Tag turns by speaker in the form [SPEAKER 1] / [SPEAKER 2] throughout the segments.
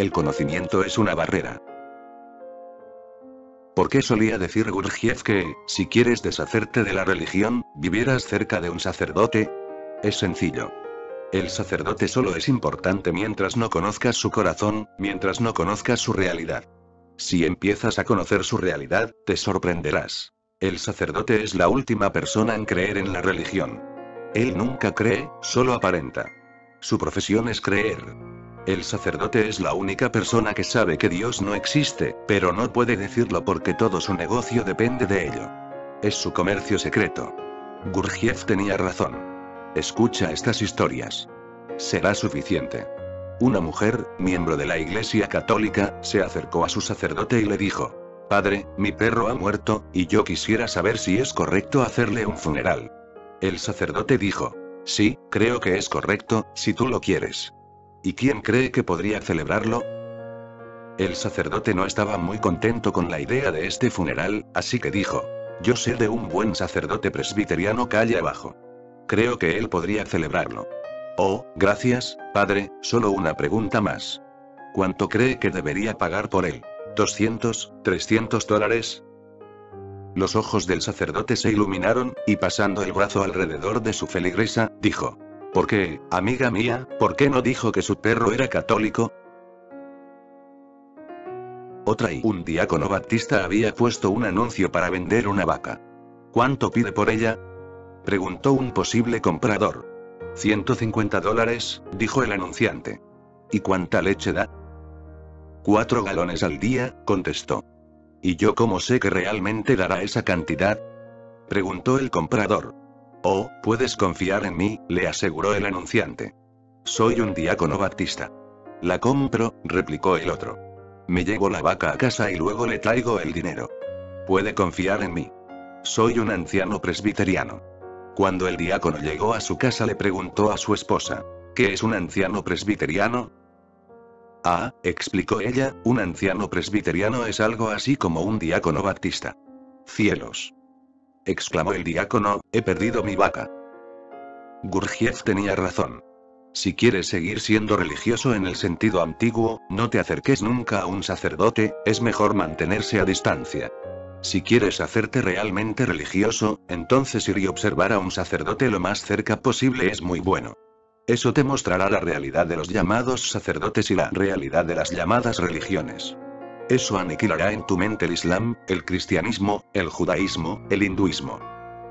[SPEAKER 1] El conocimiento es una barrera. ¿Por qué solía decir Gurdjieff que, si quieres deshacerte de la religión, vivieras cerca de un sacerdote? Es sencillo. El sacerdote solo es importante mientras no conozcas su corazón, mientras no conozcas su realidad. Si empiezas a conocer su realidad, te sorprenderás. El sacerdote es la última persona en creer en la religión. Él nunca cree, solo aparenta. Su profesión es creer. El sacerdote es la única persona que sabe que Dios no existe, pero no puede decirlo porque todo su negocio depende de ello. Es su comercio secreto. Gurdjieff tenía razón. Escucha estas historias. Será suficiente. Una mujer, miembro de la Iglesia Católica, se acercó a su sacerdote y le dijo: Padre, mi perro ha muerto, y yo quisiera saber si es correcto hacerle un funeral. El sacerdote dijo: Sí, creo que es correcto, si tú lo quieres. ¿Y quién cree que podría celebrarlo? El sacerdote no estaba muy contento con la idea de este funeral, así que dijo: Yo sé de un buen sacerdote presbiteriano calle abajo. Creo que él podría celebrarlo. Oh, gracias, padre, solo una pregunta más. ¿Cuánto cree que debería pagar por él? ¿200, 300 dólares? Los ojos del sacerdote se iluminaron, y pasando el brazo alrededor de su feligresa, dijo: ¿Por qué, amiga mía, por qué no dijo que su perro era católico? Un diácono baptista había puesto un anuncio para vender una vaca. ¿Cuánto pide por ella?, preguntó un posible comprador. 150 dólares, dijo el anunciante. ¿Y cuánta leche da? 4 galones al día, contestó. ¿Y yo cómo sé que realmente dará esa cantidad?, preguntó el comprador. Oh, puedes confiar en mí, le aseguró el anunciante. Soy un diácono baptista. La compro, replicó el otro. Me llevo la vaca a casa y luego le traigo el dinero. Puede confiar en mí. Soy un anciano presbiteriano. Cuando el diácono llegó a su casa le preguntó a su esposa: ¿Qué es un anciano presbiteriano? Ah, explicó ella, un anciano presbiteriano es algo así como un diácono baptista. ¡Cielos!, exclamó el diácono, he perdido mi vaca. Gurdjieff tenía razón. Si quieres seguir siendo religioso en el sentido antiguo, no te acerques nunca a un sacerdote, es mejor mantenerse a distancia. Si quieres hacerte realmente religioso, entonces ir y observar a un sacerdote lo más cerca posible es muy bueno. Eso te mostrará la realidad de los llamados sacerdotes y la realidad de las llamadas religiones. Eso aniquilará en tu mente el Islam, el cristianismo, el judaísmo, el hinduismo.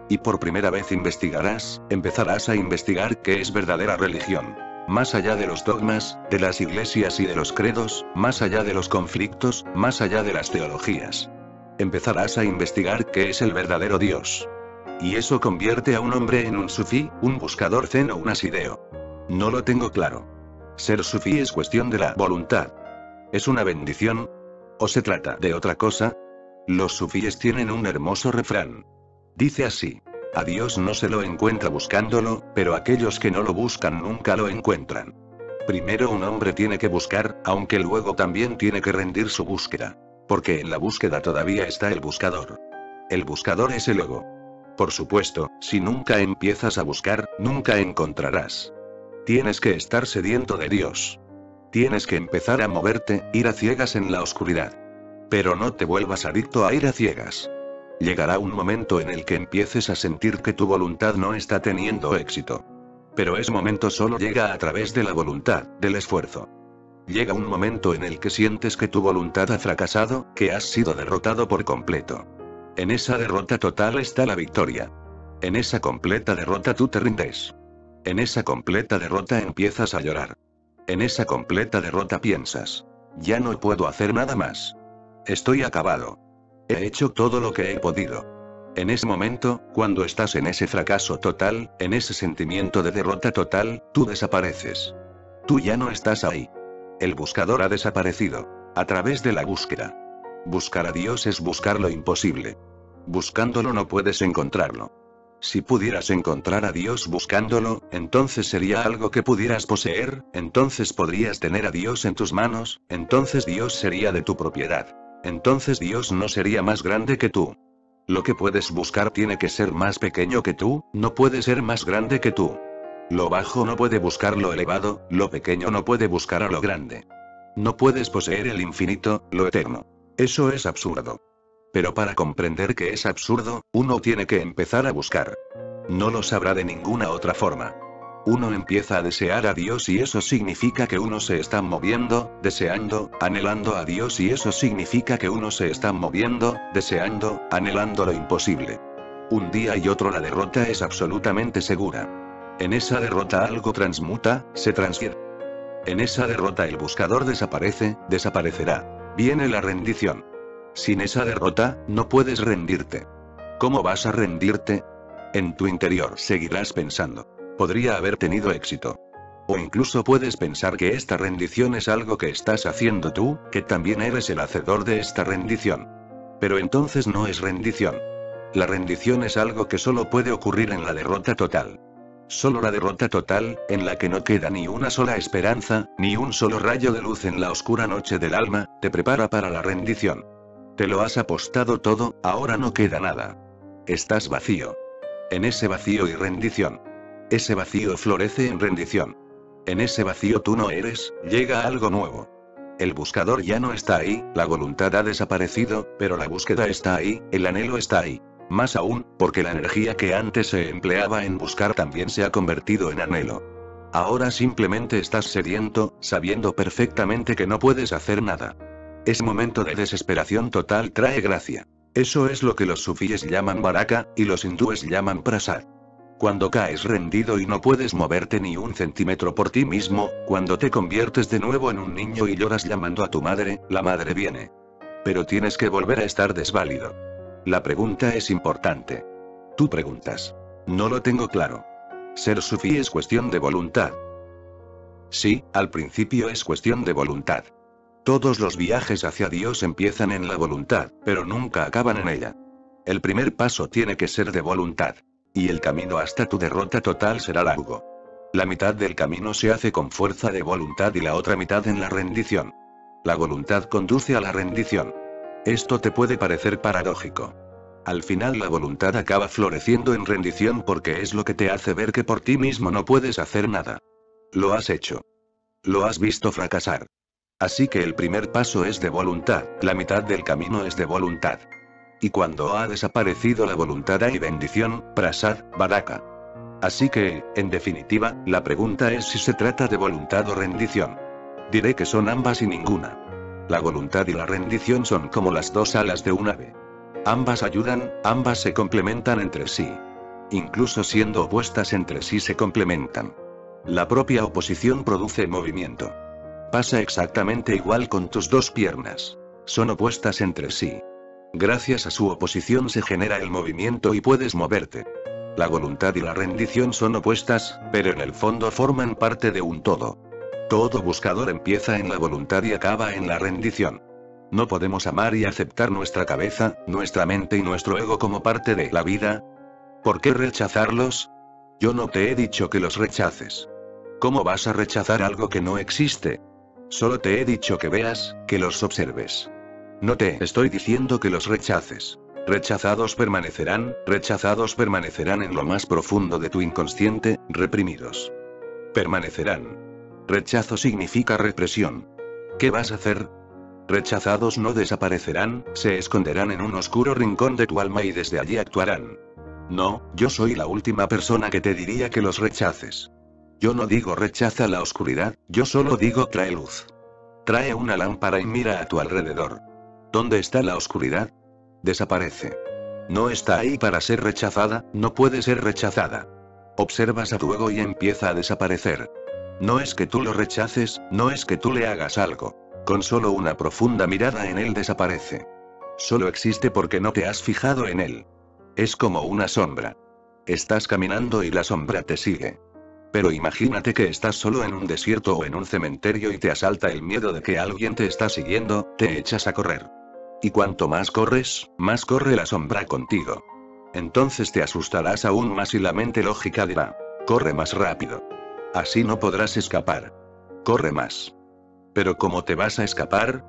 [SPEAKER 1] Y por primera vez empezarás a investigar qué es verdadera religión. Más allá de los dogmas, de las iglesias y de los credos, más allá de los conflictos, más allá de las teologías. Empezarás a investigar qué es el verdadero Dios. Y eso convierte a un hombre en un sufí, un buscador zen o un asideo. No lo tengo claro. Ser sufí es cuestión de la voluntad. ¿Es una bendición? ¿O se trata de otra cosa? Los sufíes tienen un hermoso refrán. Dice así: a Dios no se lo encuentra buscándolo, pero aquellos que no lo buscan nunca lo encuentran. Primero un hombre tiene que buscar, aunque luego también tiene que rendir su búsqueda. Porque en la búsqueda todavía está el buscador. El buscador es el ego. Por supuesto, si nunca empiezas a buscar, nunca encontrarás. Tienes que estar sediento de Dios. Tienes que empezar a moverte, ir a ciegas en la oscuridad. Pero no te vuelvas adicto a ir a ciegas. Llegará un momento en el que empieces a sentir que tu voluntad no está teniendo éxito. Pero ese momento solo llega a través de la voluntad, del esfuerzo. Llega un momento en el que sientes que tu voluntad ha fracasado, que has sido derrotado por completo. En esa derrota total está la victoria. En esa completa derrota tú te rindes. En esa completa derrota empiezas a llorar. En esa completa derrota piensas: ya no puedo hacer nada más. Estoy acabado. He hecho todo lo que he podido. En ese momento, cuando estás en ese fracaso total, en ese sentimiento de derrota total, tú desapareces. Tú ya no estás ahí. El buscador ha desaparecido. A través de la búsqueda. Buscar a Dios es buscar lo imposible. Buscándolo no puedes encontrarlo. Si pudieras encontrar a Dios buscándolo, entonces sería algo que pudieras poseer, entonces podrías tener a Dios en tus manos, entonces Dios sería de tu propiedad. Entonces Dios no sería más grande que tú. Lo que puedes buscar tiene que ser más pequeño que tú, no puede ser más grande que tú. Lo bajo no puede buscar lo elevado, lo pequeño no puede buscar a lo grande. No puedes poseer el infinito, lo eterno. Eso es absurdo. Pero para comprender que es absurdo, uno tiene que empezar a buscar. No lo sabrá de ninguna otra forma. Uno empieza a desear a Dios y eso significa que uno se está moviendo, deseando, anhelando a Dios y eso significa que uno se está moviendo, deseando, anhelando lo imposible. Un día y otro la derrota es absolutamente segura. En esa derrota algo transmuta, se transfiere. En esa derrota el buscador desaparece, desaparecerá. Viene la rendición. Sin esa derrota, no puedes rendirte. ¿Cómo vas a rendirte? En tu interior seguirás pensando. Podría haber tenido éxito. O incluso puedes pensar que esta rendición es algo que estás haciendo tú, que también eres el hacedor de esta rendición. Pero entonces no es rendición. La rendición es algo que solo puede ocurrir en la derrota total. Solo la derrota total, en la que no queda ni una sola esperanza, ni un solo rayo de luz en la oscura noche del alma, te prepara para la rendición. Te lo has apostado todo, ahora no queda nada. Estás vacío. En ese vacío y rendición. Ese vacío florece en rendición. En ese vacío tú no eres, llega algo nuevo. El buscador ya no está ahí, la voluntad ha desaparecido, pero la búsqueda está ahí, el anhelo está ahí. Más aún, porque la energía que antes se empleaba en buscar también se ha convertido en anhelo. Ahora simplemente estás sediento, sabiendo perfectamente que no puedes hacer nada. Ese momento de desesperación total trae gracia. Eso es lo que los sufíes llaman baraka, y los hindúes llaman prasad. Cuando caes rendido y no puedes moverte ni un centímetro por ti mismo, cuando te conviertes de nuevo en un niño y lloras llamando a tu madre, la madre viene. Pero tienes que volver a estar desválido. La pregunta es importante. Tú preguntas. No lo tengo claro. Ser sufí es cuestión de voluntad. Sí, al principio es cuestión de voluntad. Todos los viajes hacia Dios empiezan en la voluntad, pero nunca acaban en ella. El primer paso tiene que ser de voluntad. Y el camino hasta tu derrota total será largo. La mitad del camino se hace con fuerza de voluntad y la otra mitad en la rendición. La voluntad conduce a la rendición. Esto te puede parecer paradójico. Al final la voluntad acaba floreciendo en rendición porque es lo que te hace ver que por ti mismo no puedes hacer nada. Lo has hecho. Lo has visto fracasar. Así que el primer paso es de voluntad, la mitad del camino es de voluntad. Y cuando ha desaparecido la voluntad hay bendición, prasad, baraka. Así que, en definitiva, la pregunta es si se trata de voluntad o rendición. Diré que son ambas y ninguna. La voluntad y la rendición son como las dos alas de un ave. Ambas ayudan, ambas se complementan entre sí. Incluso siendo opuestas entre sí se complementan. La propia oposición produce movimiento. Pasa exactamente igual con tus dos piernas. Son opuestas entre sí. Gracias a su oposición se genera el movimiento y puedes moverte. La voluntad y la rendición son opuestas, pero en el fondo forman parte de un todo. Todo buscador empieza en la voluntad y acaba en la rendición. No podemos amar y aceptar nuestra cabeza, nuestra mente y nuestro ego como parte de la vida. ¿Por qué rechazarlos? Yo no te he dicho que los rechaces. ¿Cómo vas a rechazar algo que no existe? Solo te he dicho que veas, que los observes. No te estoy diciendo que los rechaces. Rechazados permanecerán en lo más profundo de tu inconsciente, reprimidos. Permanecerán. Rechazo significa represión. ¿Qué vas a hacer? Rechazados no desaparecerán, se esconderán en un oscuro rincón de tu alma y desde allí actuarán. No, yo soy la última persona que te diría que los rechaces. Yo no digo rechaza la oscuridad, yo solo digo trae luz. Trae una lámpara y mira a tu alrededor. ¿Dónde está la oscuridad? Desaparece. No está ahí para ser rechazada, no puede ser rechazada. Observas a tu ego y empieza a desaparecer. No es que tú lo rechaces, no es que tú le hagas algo. Con solo una profunda mirada en él desaparece. Solo existe porque no te has fijado en él. Es como una sombra. Estás caminando y la sombra te sigue. Pero imagínate que estás solo en un desierto o en un cementerio y te asalta el miedo de que alguien te está siguiendo, te echas a correr. Y cuanto más corres, más corre la sombra contigo. Entonces te asustarás aún más y la mente lógica dirá, corre más rápido. Así no podrás escapar. Corre más. Pero ¿cómo te vas a escapar?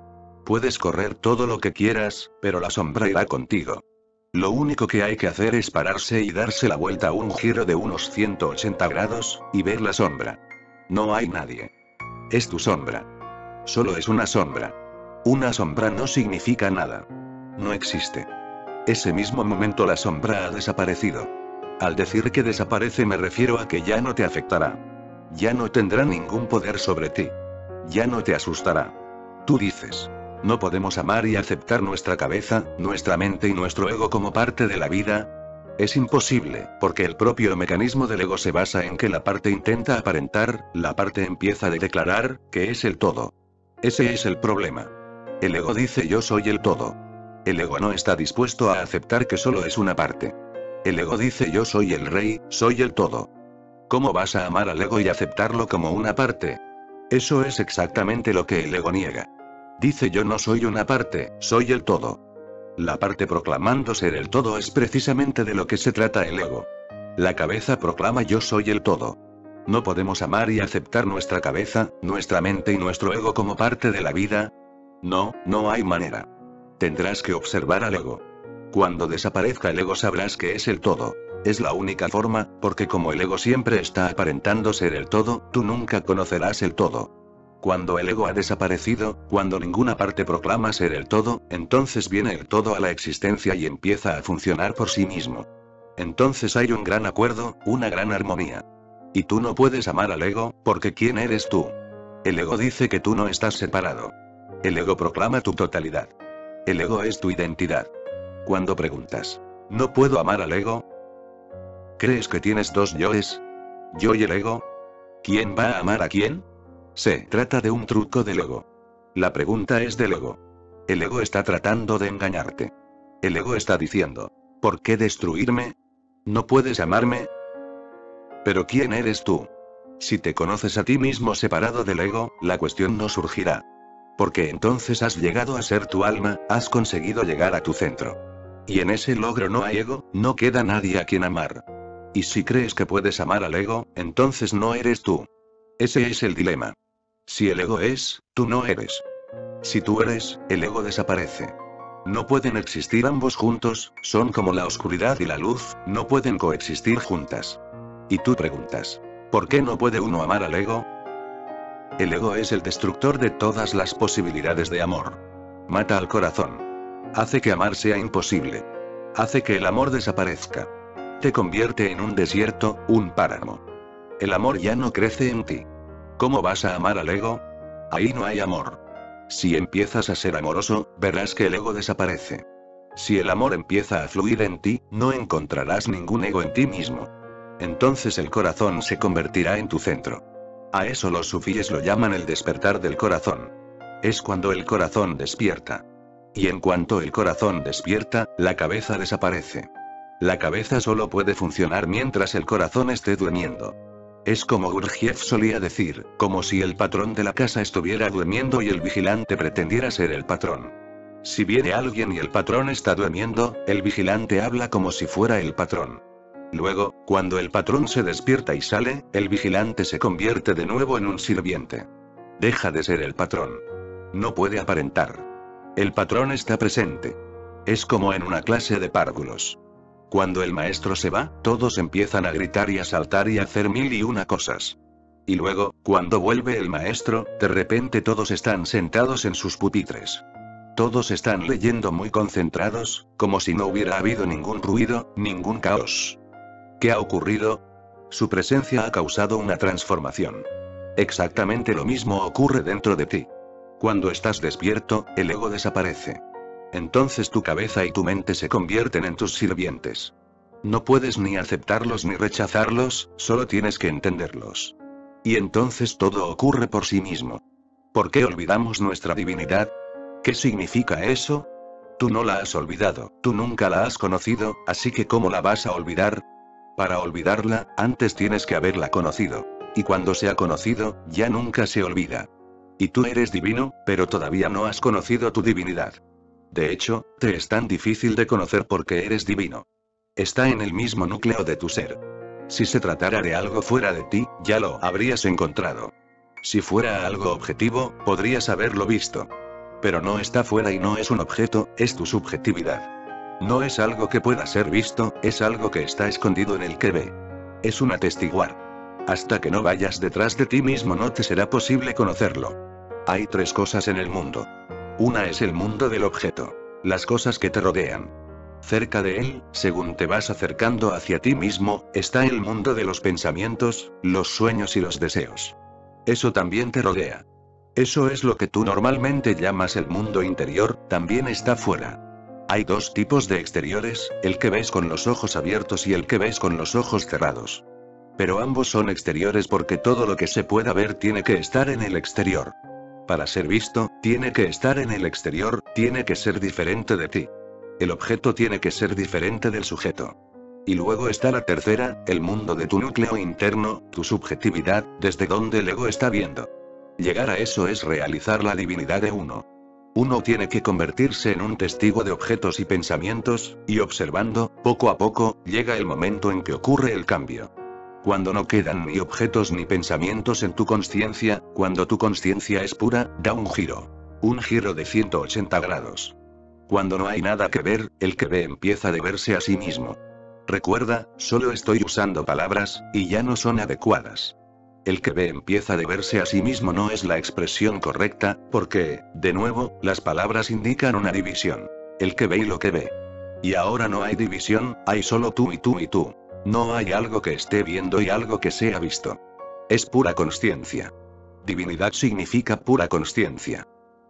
[SPEAKER 1] Puedes correr todo lo que quieras, pero la sombra irá contigo. Lo único que hay que hacer es pararse y darse la vuelta a un giro de unos 180 grados, y ver la sombra. No hay nadie. Es tu sombra. Solo es una sombra. Una sombra no significa nada. No existe. Ese mismo momento la sombra ha desaparecido. Al decir que desaparece me refiero a que ya no te afectará. Ya no tendrá ningún poder sobre ti. Ya no te asustará. Tú dices: ¿no podemos amar y aceptar nuestra cabeza, nuestra mente y nuestro ego como parte de la vida? Es imposible, porque el propio mecanismo del ego se basa en que la parte intenta aparentar, la parte empieza a declarar, que es el todo. Ese es el problema. El ego dice yo soy el todo. El ego no está dispuesto a aceptar que solo es una parte. El ego dice yo soy el rey, soy el todo. ¿Cómo vas a amar al ego y aceptarlo como una parte? Eso es exactamente lo que el ego niega. Dice yo no soy una parte, soy el todo. La parte proclamando ser el todo es precisamente de lo que se trata el ego. La cabeza proclama yo soy el todo. ¿No podemos amar y aceptar nuestra cabeza, nuestra mente y nuestro ego como parte de la vida? No, no hay manera. Tendrás que observar al ego. Cuando desaparezca el ego sabrás que es el todo. Es la única forma, porque como el ego siempre está aparentando ser el todo, tú nunca conocerás el todo. Cuando el ego ha desaparecido, cuando ninguna parte proclama ser el todo, entonces viene el todo a la existencia y empieza a funcionar por sí mismo. Entonces hay un gran acuerdo, una gran armonía. Y tú no puedes amar al ego, porque ¿quién eres tú? El ego dice que tú no estás separado. El ego proclama tu totalidad. El ego es tu identidad. Cuando preguntas, ¿no puedo amar al ego? ¿Crees que tienes dos yoes? ¿Yo y el ego? ¿Quién va a amar a quién? Se trata de un truco del ego. La pregunta es del ego. El ego está tratando de engañarte. El ego está diciendo, ¿por qué destruirme? ¿No puedes amarme? Pero ¿quién eres tú? Si te conoces a ti mismo separado del ego, la cuestión no surgirá. Porque entonces has llegado a ser tu alma, has conseguido llegar a tu centro. Y en ese logro no hay ego, no queda nadie a quien amar. Y si crees que puedes amar al ego, entonces no eres tú. Ese es el dilema. Si el ego es, tú no eres. Si tú eres, el ego desaparece. No pueden existir ambos juntos, son como la oscuridad y la luz, no pueden coexistir juntas. Y tú preguntas, ¿por qué no puede uno amar al ego? El ego es el destructor de todas las posibilidades de amor. Mata al corazón. Hace que amar sea imposible. Hace que el amor desaparezca. Te convierte en un desierto, un páramo. El amor ya no crece en ti. ¿Cómo vas a amar al ego? Ahí no hay amor. Si empiezas a ser amoroso, verás que el ego desaparece. Si el amor empieza a fluir en ti, no encontrarás ningún ego en ti mismo. Entonces el corazón se convertirá en tu centro. A eso los sufíes lo llaman el despertar del corazón. Es cuando el corazón despierta. Y en cuanto el corazón despierta, la cabeza desaparece. La cabeza solo puede funcionar mientras el corazón esté durmiendo. Es como Gurdjieff solía decir, como si el patrón de la casa estuviera durmiendo y el vigilante pretendiera ser el patrón. Si viene alguien y el patrón está durmiendo, el vigilante habla como si fuera el patrón. Luego, cuando el patrón se despierta y sale, el vigilante se convierte de nuevo en un sirviente. Deja de ser el patrón. No puede aparentar. El patrón está presente. Es como en una clase de párvulos. Cuando el maestro se va, todos empiezan a gritar y a saltar y a hacer mil y una cosas. Y luego, cuando vuelve el maestro, de repente todos están sentados en sus pupitres. Todos están leyendo muy concentrados, como si no hubiera habido ningún ruido, ningún caos. ¿Qué ha ocurrido? Su presencia ha causado una transformación. Exactamente lo mismo ocurre dentro de ti. Cuando estás despierto, el ego desaparece. Entonces tu cabeza y tu mente se convierten en tus sirvientes. No puedes ni aceptarlos ni rechazarlos, solo tienes que entenderlos. Y entonces todo ocurre por sí mismo. ¿Por qué olvidamos nuestra divinidad? ¿Qué significa eso? Tú no la has olvidado, tú nunca la has conocido, así que ¿cómo la vas a olvidar? Para olvidarla, antes tienes que haberla conocido. Y cuando se ha conocido, ya nunca se olvida. Y tú eres divino, pero todavía no has conocido tu divinidad. De hecho, te es tan difícil de conocer porque eres divino. Está en el mismo núcleo de tu ser. Si se tratara de algo fuera de ti, ya lo habrías encontrado. Si fuera algo objetivo, podrías haberlo visto. Pero no está fuera y no es un objeto, es tu subjetividad. No es algo que pueda ser visto, es algo que está escondido en el que ve. Es un atestiguar. Hasta que no vayas detrás de ti mismo no te será posible conocerlo. Hay tres cosas en el mundo. Una es el mundo del objeto. Las cosas que te rodean. Cerca de él, según te vas acercando hacia ti mismo, está el mundo de los pensamientos, los sueños y los deseos. Eso también te rodea. Eso es lo que tú normalmente llamas el mundo interior, también está fuera. Hay dos tipos de exteriores, el que ves con los ojos abiertos y el que ves con los ojos cerrados. Pero ambos son exteriores porque todo lo que se pueda ver tiene que estar en el exterior. Para ser visto, tiene que estar en el exterior, tiene que ser diferente de ti. El objeto tiene que ser diferente del sujeto. Y luego está la tercera, el mundo de tu núcleo interno, tu subjetividad, desde donde el ego está viendo. Llegar a eso es realizar la divinidad de uno. Uno tiene que convertirse en un testigo de objetos y pensamientos, y observando, poco a poco, llega el momento en que ocurre el cambio. Cuando no quedan ni objetos ni pensamientos en tu consciencia, cuando tu consciencia es pura, da un giro. Un giro de 180 grados. Cuando no hay nada que ver, el que ve empieza a verse a sí mismo. Recuerda, solo estoy usando palabras, y ya no son adecuadas. El que ve empieza a verse a sí mismo no es la expresión correcta, porque, de nuevo, las palabras indican una división. El que ve y lo que ve. Y ahora no hay división, hay solo tú y tú y tú. No hay algo que esté viendo y algo que sea visto. Es pura consciencia. Divinidad significa pura consciencia.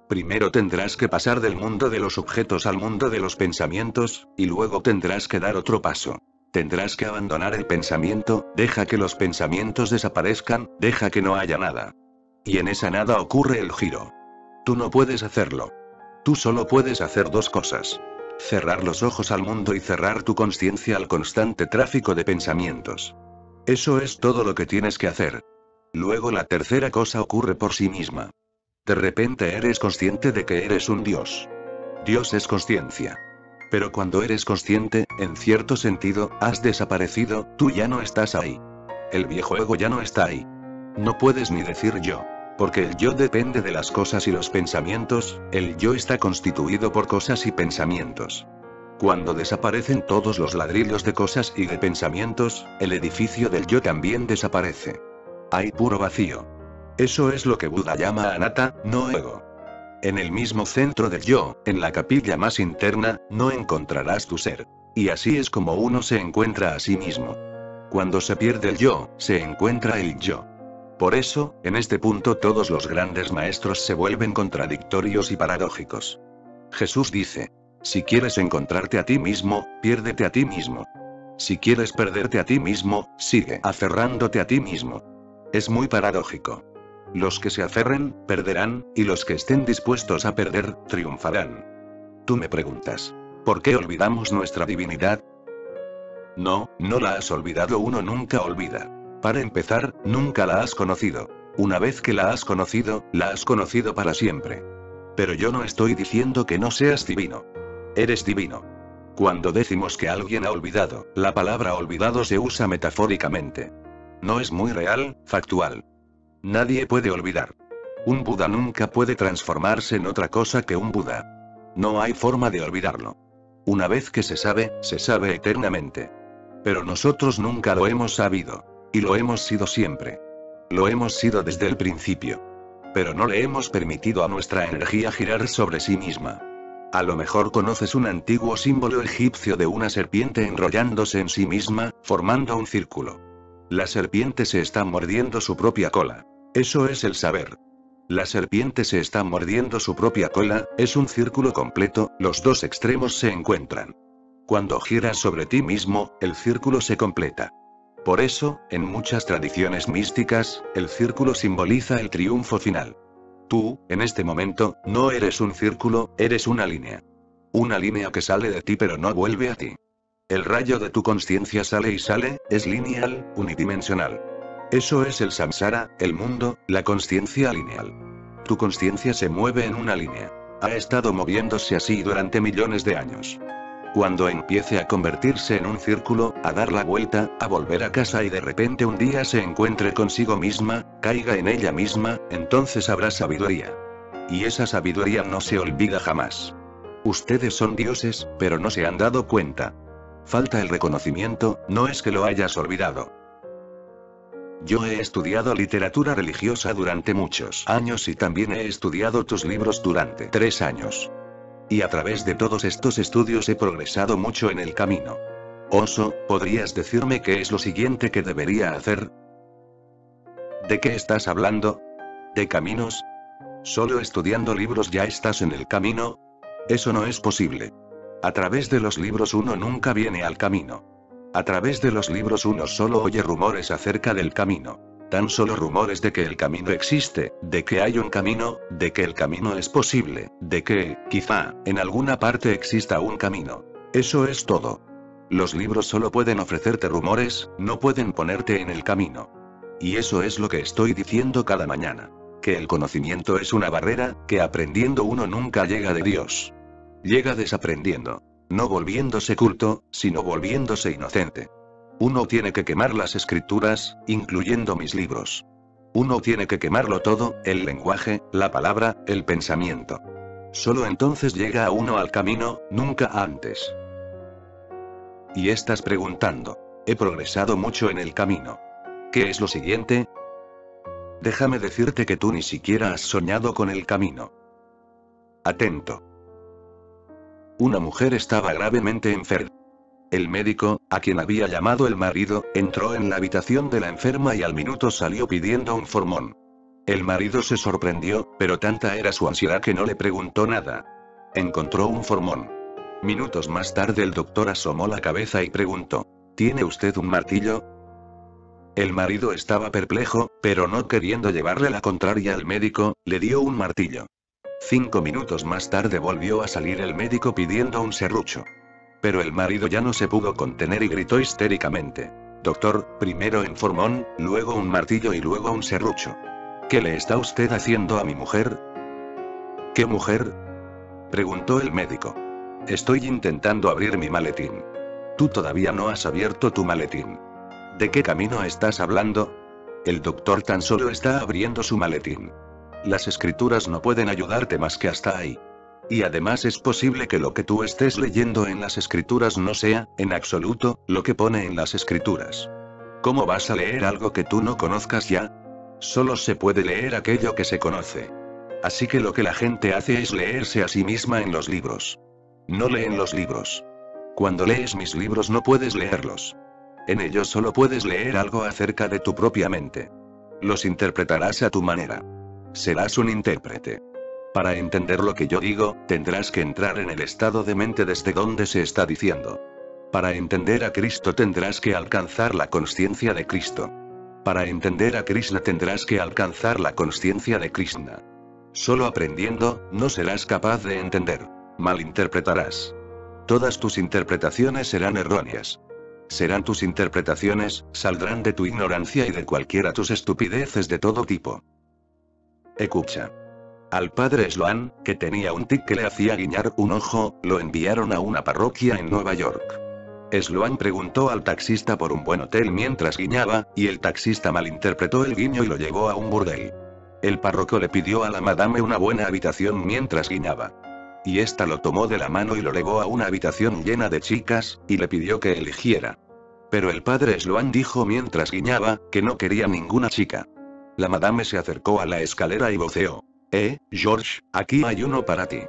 [SPEAKER 1] Primero tendrás que pasar del mundo de los objetos al mundo de los pensamientos, y luego tendrás que dar otro paso. Tendrás que abandonar el pensamiento, deja que los pensamientos desaparezcan, deja que no haya nada. Y en esa nada ocurre el giro. Tú no puedes hacerlo. Tú solo puedes hacer dos cosas. Cerrar los ojos al mundo y cerrar tu consciencia al constante tráfico de pensamientos. Eso es todo lo que tienes que hacer. Luego la tercera cosa ocurre por sí misma. De repente eres consciente de que eres un Dios. Dios es consciencia. Pero cuando eres consciente, en cierto sentido, has desaparecido, tú ya no estás ahí. El viejo ego ya no está ahí. No puedes ni decir yo. Porque el yo depende de las cosas y los pensamientos, el yo está constituido por cosas y pensamientos. Cuando desaparecen todos los ladrillos de cosas y de pensamientos, el edificio del yo también desaparece. Hay puro vacío. Eso es lo que Buda llama anatta, no ego. En el mismo centro del yo, en la capilla más interna, no encontrarás tu ser. Y así es como uno se encuentra a sí mismo. Cuando se pierde el yo, se encuentra el yo. Por eso, en este punto todos los grandes maestros se vuelven contradictorios y paradójicos. Jesús dice: si quieres encontrarte a ti mismo, piérdete a ti mismo. Si quieres perderte a ti mismo, sigue aferrándote a ti mismo. Es muy paradójico. Los que se aferren, perderán, y los que estén dispuestos a perder, triunfarán. Tú me preguntas: ¿por qué olvidamos nuestra divinidad? No, no la has olvidado, uno nunca olvida. Para empezar, nunca la has conocido. Una vez que la has conocido para siempre. Pero yo no estoy diciendo que no seas divino. Eres divino. Cuando decimos que alguien ha olvidado, la palabra olvidado se usa metafóricamente. No es muy real, factual. Nadie puede olvidar. Un Buda nunca puede transformarse en otra cosa que un Buda. No hay forma de olvidarlo. Una vez que se sabe eternamente. Pero nosotros nunca lo hemos sabido. Y lo hemos sido siempre. Lo hemos sido desde el principio. Pero no le hemos permitido a nuestra energía girar sobre sí misma. A lo mejor conoces un antiguo símbolo egipcio de una serpiente enrollándose en sí misma, formando un círculo. La serpiente se está mordiendo su propia cola. Eso es el saber. La serpiente se está mordiendo su propia cola, es un círculo completo, los dos extremos se encuentran. Cuando giras sobre ti mismo, el círculo se completa. Por eso, en muchas tradiciones místicas, el círculo simboliza el triunfo final. Tú, en este momento, no eres un círculo, eres una línea. Una línea que sale de ti pero no vuelve a ti. El rayo de tu consciencia sale y sale, es lineal, unidimensional. Eso es el samsara, el mundo, la consciencia lineal. Tu consciencia se mueve en una línea. Ha estado moviéndose así durante millones de años. Cuando empiece a convertirse en un círculo, a dar la vuelta, a volver a casa y de repente un día se encuentre consigo misma, caiga en ella misma, entonces habrá sabiduría. Y esa sabiduría no se olvida jamás. Ustedes son dioses, pero no se han dado cuenta. Falta el reconocimiento, no es que lo hayas olvidado. Yo he estudiado literatura religiosa durante muchos años y también he estudiado tus libros durante 3 años. Y a través de todos estos estudios he progresado mucho en el camino. Oso, ¿podrías decirme qué es lo siguiente que debería hacer? ¿De qué estás hablando? ¿De caminos? ¿Solo estudiando libros ya estás en el camino? Eso no es posible. A través de los libros uno nunca viene al camino. A través de los libros uno solo oye rumores acerca del camino. Tan solo rumores de que el camino existe, de que hay un camino, de que el camino es posible, de que, quizá, en alguna parte exista un camino. Eso es todo. Los libros solo pueden ofrecerte rumores, no pueden ponerte en el camino. Y eso es lo que estoy diciendo cada mañana. Que el conocimiento es una barrera, que aprendiendo uno nunca llega de Dios. Llega desaprendiendo. No volviéndose culto, sino volviéndose inocente. Uno tiene que quemar las escrituras, incluyendo mis libros. Uno tiene que quemarlo todo, el lenguaje, la palabra, el pensamiento. Solo entonces llega a uno al camino, nunca antes. Y estás preguntando. He progresado mucho en el camino. ¿Qué es lo siguiente? Déjame decirte que tú ni siquiera has soñado con el camino. Atento. Una mujer estaba gravemente enferma. El médico, a quien había llamado el marido, entró en la habitación de la enferma y al minuto salió pidiendo un formón. El marido se sorprendió, pero tanta era su ansiedad que no le preguntó nada. Encontró un formón. Minutos más tarde el doctor asomó la cabeza y preguntó: ¿Tiene usted un martillo? El marido estaba perplejo, pero no queriendo llevarle la contraria al médico, le dio un martillo. 5 minutos más tarde volvió a salir el médico pidiendo un serrucho. Pero el marido ya no se pudo contener y gritó histéricamente: Doctor, primero un formón, luego un martillo y luego un serrucho. ¿Qué le está usted haciendo a mi mujer? ¿Qué mujer? Preguntó el médico. Estoy intentando abrir mi maletín. Tú todavía no has abierto tu maletín. ¿De qué camino estás hablando? El doctor tan solo está abriendo su maletín. Las escrituras no pueden ayudarte más que hasta ahí. Y además es posible que lo que tú estés leyendo en las escrituras no sea, en absoluto, lo que pone en las escrituras. ¿Cómo vas a leer algo que tú no conozcas ya? Solo se puede leer aquello que se conoce. Así que lo que la gente hace es leerse a sí misma en los libros. No leen los libros. Cuando lees mis libros no puedes leerlos. En ellos solo puedes leer algo acerca de tu propia mente. Los interpretarás a tu manera. Serás un intérprete. Para entender lo que yo digo, tendrás que entrar en el estado de mente desde donde se está diciendo. Para entender a Cristo tendrás que alcanzar la consciencia de Cristo. Para entender a Krishna tendrás que alcanzar la consciencia de Krishna. Solo aprendiendo, no serás capaz de entender. Malinterpretarás. Todas tus interpretaciones serán erróneas. Serán tus interpretaciones, saldrán de tu ignorancia y de cualquiera tus estupideces de todo tipo. Escucha. Al padre Sloan, que tenía un tic que le hacía guiñar un ojo, lo enviaron a una parroquia en Nueva York. Sloan preguntó al taxista por un buen hotel mientras guiñaba, y el taxista malinterpretó el guiño y lo llevó a un burdel. El párroco le pidió a la madame una buena habitación mientras guiñaba. Y ésta lo tomó de la mano y lo llevó a una habitación llena de chicas, y le pidió que eligiera. Pero el padre Sloan dijo mientras guiñaba, que no quería ninguna chica. La madame se acercó a la escalera y voceó: George, aquí hay uno para ti.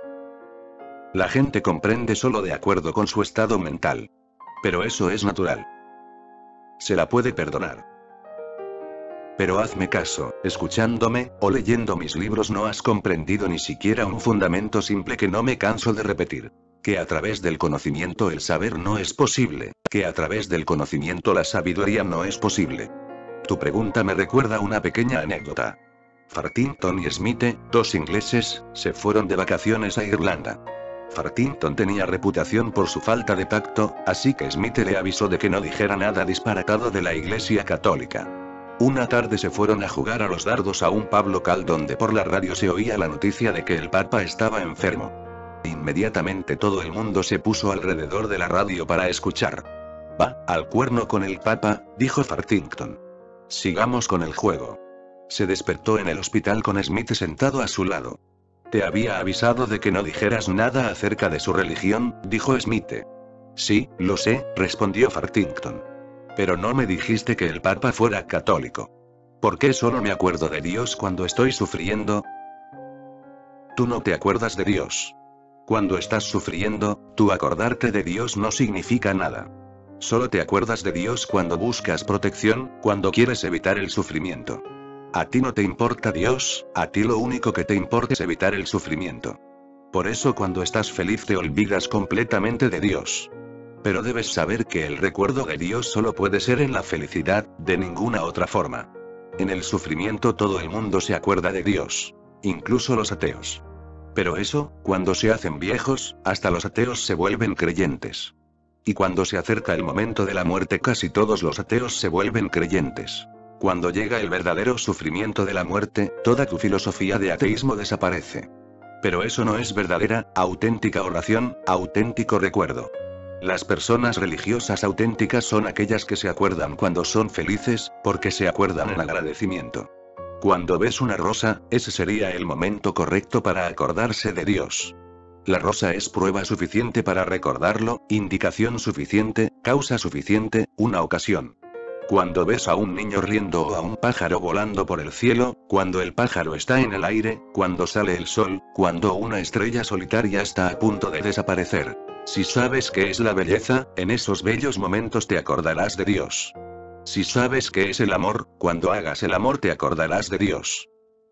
[SPEAKER 1] La gente comprende solo de acuerdo con su estado mental. Pero eso es natural. Se la puede perdonar. Pero hazme caso, escuchándome, o leyendo mis libros no has comprendido ni siquiera un fundamento simple que no me canso de repetir. Que a través del conocimiento el saber no es posible, que a través del conocimiento la sabiduría no es posible. Tu pregunta me recuerda una pequeña anécdota. Farthington y Smith, 2 ingleses, se fueron de vacaciones a Irlanda. Farthington tenía reputación por su falta de tacto, así que Smith le avisó de que no dijera nada disparatado de la Iglesia Católica. Una tarde se fueron a jugar a los dardos a un pub local donde por la radio se oía la noticia de que el Papa estaba enfermo. Inmediatamente todo el mundo se puso alrededor de la radio para escuchar. «Va, al cuerno con el Papa», dijo Farthington. «Sigamos con el juego». Se despertó en el hospital con Smith sentado a su lado. «Te había avisado de que no dijeras nada acerca de su religión», dijo Smith. «Sí, lo sé», respondió Farthington. «Pero no me dijiste que el Papa fuera católico». ¿Por qué solo me acuerdo de Dios cuando estoy sufriendo? Tú no te acuerdas de Dios. Cuando estás sufriendo, tu acordarte de Dios no significa nada. Solo te acuerdas de Dios cuando buscas protección, cuando quieres evitar el sufrimiento. A ti no te importa Dios, a ti lo único que te importa es evitar el sufrimiento. Por eso cuando estás feliz te olvidas completamente de Dios. Pero debes saber que el recuerdo de Dios solo puede ser en la felicidad, de ninguna otra forma. En el sufrimiento todo el mundo se acuerda de Dios. Incluso los ateos. Pero eso, cuando se hacen viejos, hasta los ateos se vuelven creyentes. Y cuando se acerca el momento de la muerte casi todos los ateos se vuelven creyentes. Cuando llega el verdadero sufrimiento de la muerte, toda tu filosofía de ateísmo desaparece. Pero eso no es verdadera, auténtica oración, auténtico recuerdo. Las personas religiosas auténticas son aquellas que se acuerdan cuando son felices, porque se acuerdan en agradecimiento. Cuando ves una rosa, ese sería el momento correcto para acordarse de Dios. La rosa es prueba suficiente para recordarlo, indicación suficiente, causa suficiente, una ocasión. Cuando ves a un niño riendo o a un pájaro volando por el cielo, cuando el pájaro está en el aire, cuando sale el sol, cuando una estrella solitaria está a punto de desaparecer. Si sabes qué es la belleza, en esos bellos momentos te acordarás de Dios. Si sabes qué es el amor, cuando hagas el amor te acordarás de Dios.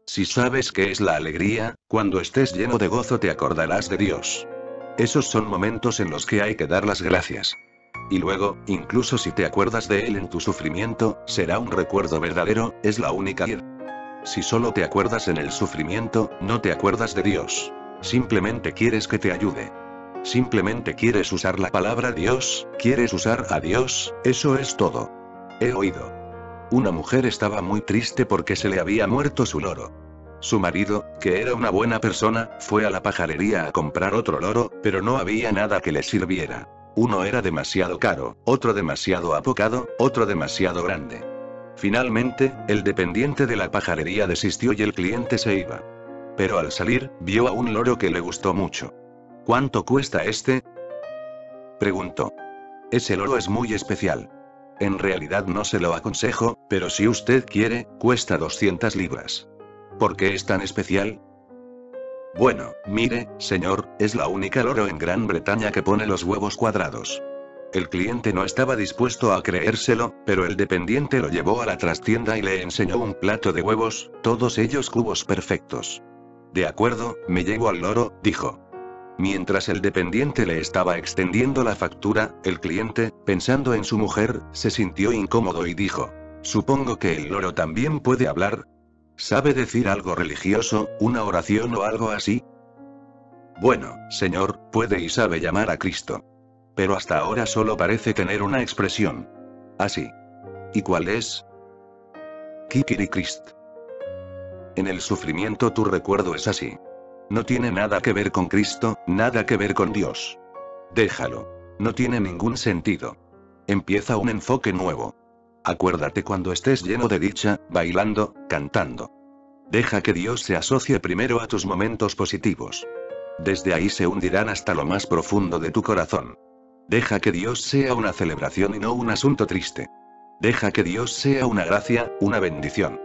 [SPEAKER 1] Si sabes qué es la alegría, cuando estés lleno de gozo te acordarás de Dios. Esos son momentos en los que hay que dar las gracias. Y luego, incluso si te acuerdas de Él en tu sufrimiento, será un recuerdo verdadero, es la única. Si solo te acuerdas en el sufrimiento, no te acuerdas de Dios. Simplemente quieres que te ayude. Simplemente quieres usar la palabra Dios, quieres usar a Dios, eso es todo. He oído. Una mujer estaba muy triste porque se le había muerto su loro. Su marido, que era una buena persona, fue a la pajarería a comprar otro loro, pero no había nada que le sirviera. Uno era demasiado caro, otro demasiado apocado, otro demasiado grande. Finalmente, el dependiente de la pajarería desistió y el cliente se iba. Pero al salir, vio a un loro que le gustó mucho. ¿Cuánto cuesta este?, preguntó. Ese loro es muy especial. En realidad no se lo aconsejo, pero si usted quiere, cuesta 200 libras. ¿Por qué es tan especial? Bueno, mire, señor, es la única loro en Gran Bretaña que pone los huevos cuadrados. El cliente no estaba dispuesto a creérselo, pero el dependiente lo llevó a la trastienda y le enseñó un plato de huevos, todos ellos cubos perfectos. De acuerdo, me llevo al loro, dijo. Mientras el dependiente le estaba extendiendo la factura, el cliente, pensando en su mujer, se sintió incómodo y dijo: supongo que el loro también puede hablar. ¿Sabe decir algo religioso, una oración o algo así? Bueno, señor, puede y sabe llamar a Cristo. Pero hasta ahora solo parece tener una expresión. Así. ¿Y cuál es? Kikirikrist. En el sufrimiento tu recuerdo es así. No tiene nada que ver con Cristo, nada que ver con Dios. Déjalo. No tiene ningún sentido. Empieza un enfoque nuevo. Acuérdate cuando estés lleno de dicha, bailando, cantando. Deja que Dios se asocie primero a tus momentos positivos. Desde ahí se hundirán hasta lo más profundo de tu corazón. Deja que Dios sea una celebración y no un asunto triste. Deja que Dios sea una gracia, una bendición.